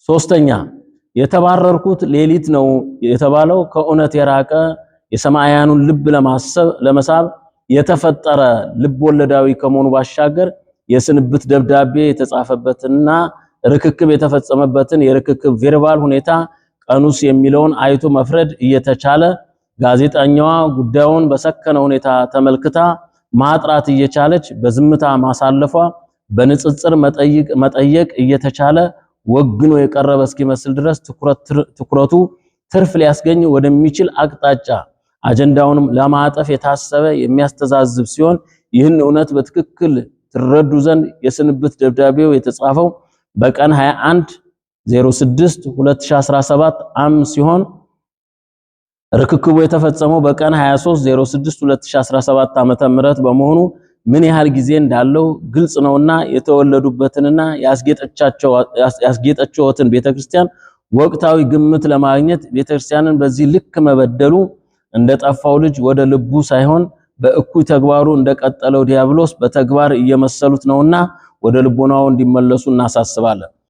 ሶስተኛ የተባረርኩት ሌሊት ነው የተባለው ከእውነት የራቀ የሰማያኑን ልብ ለመሳብ የተፈጠረ ልብ ወለዳዊ ከመሆኑ ባሻገር የስንብት ደብዳቤ የተጻፈበትና ርክክብ የተፈጸመበትን የርክክብ ቬርባል ሁኔታ ቀኑስ የሚለውን አይቶ መፍረድ እየተቻለ ጋዜጠኛዋ ጉዳዩን በሰከነ ሁኔታ ተመልክታ ማጥራት እየቻለች በዝምታ ማሳለፏ በንጽጽር መጠየቅ እየተቻለ ወግኖ የቀረበ እስኪመስል ድረስ ትኩረቱ ትርፍ ሊያስገኝ ወደሚችል አቅጣጫ አጀንዳውንም ለማጠፍ የታሰበ የሚያስተዛዝብ ሲሆን ይህን እውነት በትክክል ትረዱ ዘንድ የስንብት ደብዳቤው የተጻፈው በቀን 21/06/2017 ሲሆን ርክክቡ የተፈጸመው በቀን 23/06/2017 ዓመተ ምህረት በመሆኑ ምን ያህል ጊዜ እንዳለው ግልጽ ነውና የተወለዱበትንና ያስጌጠችዎትን ቤተክርስቲያን ወቅታዊ ግምት ለማግኘት ቤተክርስቲያንን በዚህ ልክ መበደሉ እንደጠፋው ልጅ ወደ ልቡ ሳይሆን በእኩይ ተግባሩ እንደቀጠለው ዲያብሎስ በተግባር እየመሰሉት ነውና ወደ ልቦናው እንዲመለሱ እናሳስባለን።